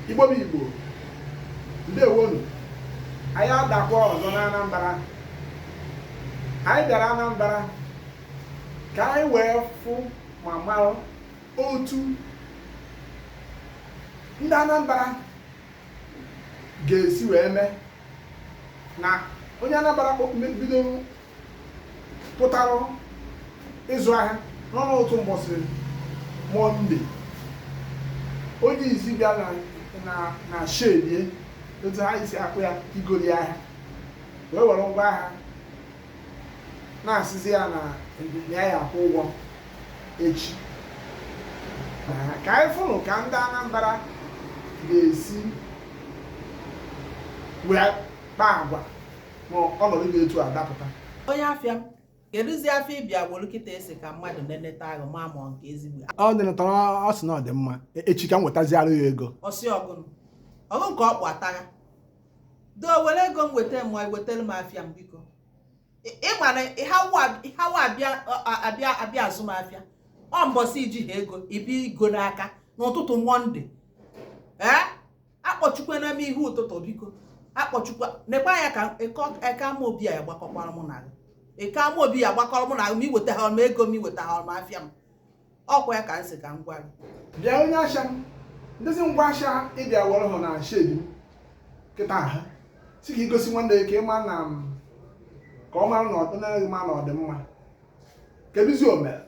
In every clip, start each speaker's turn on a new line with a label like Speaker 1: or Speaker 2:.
Speaker 1: Igbo bụ Igbo ndewonu anyị adakwa ọzọ na Anambra. Anyị bịara Anambra ka anyị wee fụ ma mara otu ndị Anambra ga-esi wee mee na onye Anambra bido pụtara ịzụ ahịa n'otu mbọsị Mọnde. Onye izi bịa na shedie otu ha isi akpụ ya igoli ahịa wee were ngwa ahịa na-asịzi ya na ya akwụ ụgwọ echi. Ka anyị fụrụ ka ndị Anambra ga-esi wee kpaa agwa ma ọnọdụ dị etu a dapụta.
Speaker 2: Onye afịa keduzi afịa ịbịa gwụrụ kịta esi ka mmadụ neneta ahụ ma mụọ nke ezigbo
Speaker 1: Ọ dị natara ọ sị na ọ dị mma echi ka m wetaziarụ ya ego.
Speaker 2: ọsị ọgụ nke ọ kpatara do were ego m weta m wetara m afịa m biko. Ịma na ịhawa abịa azụmahịa ọ mbọsị iji ha ego ibi igo n'aka n'ụtụtụ Mọnde akpọchukwana m ihe ụtụtụ biko akpọchukwa nekwa ya ka eke ama obi ya gbakọkwara m na gị eke ama obi ya gbakọrọ m na gị ma iweta ha m ego m iweta ha m afịa m ọkwa ya ka m sị ka m gwa gị.
Speaker 1: Bịa onye asha m ndezi ngwa asha ịbịa were hụ na shedi m kịta ha si ka igosi nwanne ka ịma na ka ọ mara na ọdịnaghị ma na ọ dị mma. Kedụzi o mere?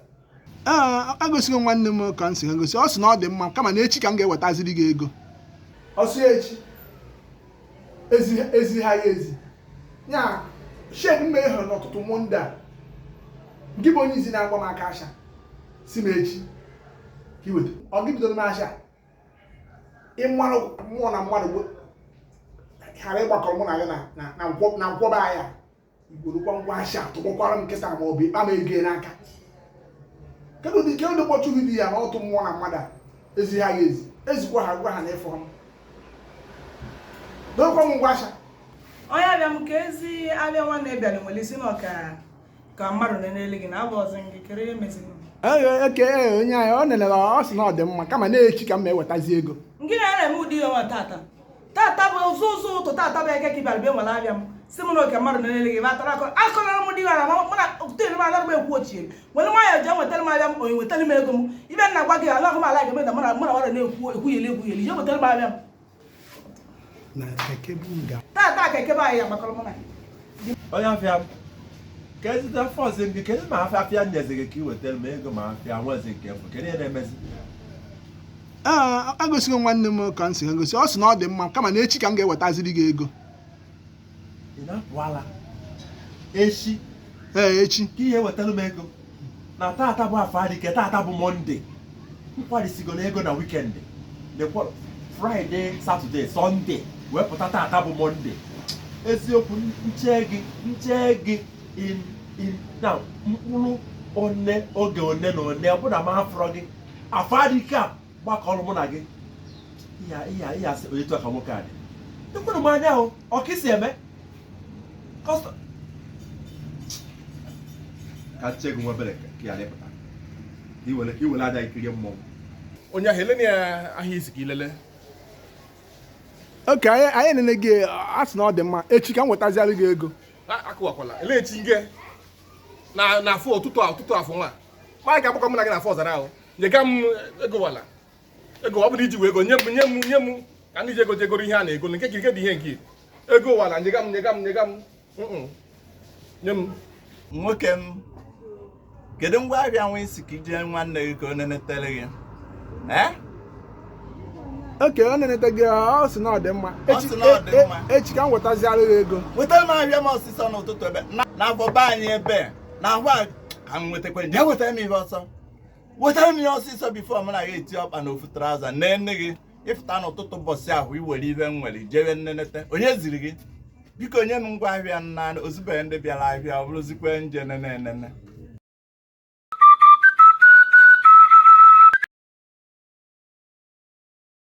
Speaker 1: Agosighị nwanne m ka m si gosi ọ sị na ọ dị mma kama na echi ka m ga-ewetaziri gị ego. Ọsụ echi ezi ha ya ezi ya shedi m meghe n'ọtụtụ Mọnde a gị bụ onye izi na-agba m aka asha si m echi ka iweta ọ gị bidoro m asha ịmarụ mmụọ na mmadụ ghara ịgbakọ mụ na gị na nkwọba ahịa igborokwa ngwa asha tụgbakwara m nkịta ma ọ bụ ịkpa m ego n'aka. Kedu ụdị kpọchuru di ya na ọtụ mmụọ na mmadụ ezi ha ya ezi ezikwa ha gwa ha na ịfụ ha dokwa m ngwa asha.
Speaker 3: Onye abịa m ka ezi abịa nwanne bịara nwere isi na ka mmadụ na-ele gị na abụ ọzọ gị kere ihe meziri
Speaker 1: eke onye ahịa ọ nenere ọ sị na ọ dị mma kama na-echi ka m ewetazi ego.
Speaker 3: ngị na-eme ụdị ihe nwa tata bụ ụzụ ụtụ tata bụ eke ka ịbịara bịa nwere abịa m si m na oke mmadụ na-ele gị batara akọrọ m dị gara mụ na telu m anaghị ekwu ochie nwere nwaanyị ji wetara m abịa m onye wetara m ego m ibe nna gwa gị alahụ m ala ga-eme na mụ na nwara na-ekwu ekwugheli je wetara m abịa m tata ka eke bụ anyị ya gbakọrọ mụ na
Speaker 4: onye afịa ka ezite fọs gị kedu ma afịa nyezigị ka ị wetara m ego ma afịa nwezi nke bụ kedu ihe na-emezi?
Speaker 1: Agosighị nwanne m ka m si gosi ọ sị na ọ dị mma kama na echi ka m ga-ewetaziri gị ego.
Speaker 4: Ị na-apụala echi?
Speaker 1: Echi
Speaker 4: ka ihe wetara m ego na tata bụ afọ adịke tata bụ Mọnde nkwarisigo na ego na wikendi dekwa Fraịde Satọde Sọnde wee pụta tata bụ Mọnde. Eziokwu nche gị na mkpụrụ oge one na one ọ bụ na m afọrọ gị afọ adịke a gbakọrọ mụ na gị ihe asị onye tụọ ka nwoke a dị dịkwara m anya ahụ ọka isi eme kọstọ ka nche gị nwebere ka ya dịpụta iwere aja ikiri mmọnwụ
Speaker 5: onye ahụ elena ya ahịa isi ka ilele
Speaker 1: oke anyị nene gị a sị na ọ dị mma echi ka m wetaziarị gị ego.
Speaker 5: akụwakwala ele echi nge na afọ ụtụtụ afọ nwa ma ga-agbakọ mụ na gị na afọ ọzara ahụ nyega m ego wala ego ọ bụrụ iji wee ego nye m ka ndị ji ego jegoro ihe a na-ego nke kirike dị ihe nke ego wala nyega m nye m.
Speaker 6: Nwoke m kedu ngwa ahịa nwe isi ka ije nwanne gị ka ọ nenetere gị?
Speaker 1: Oke ọ nenete gị ọ sị na ọ dị mma echi ka m wetaziarị gị ego.
Speaker 6: Wetara m ahịa m ọsịsọ n'ụtụtụ ebe na-abọba anyị ebe na ahụ a ka m nwetakwa nje wetara m ihe ọsọ wetara m ihe ọsịsọ bifo m na ya eti ọkpa na ofu traụza nne gị ịfụta n'ụtụtụ ụbọchị ahụ iwere ibe m nwere jewe nnenete onye ziri gị biko nye m ngwa ahịa nna ozubeghị ndị bịara ahịa ọ bụrụzikwe nje nene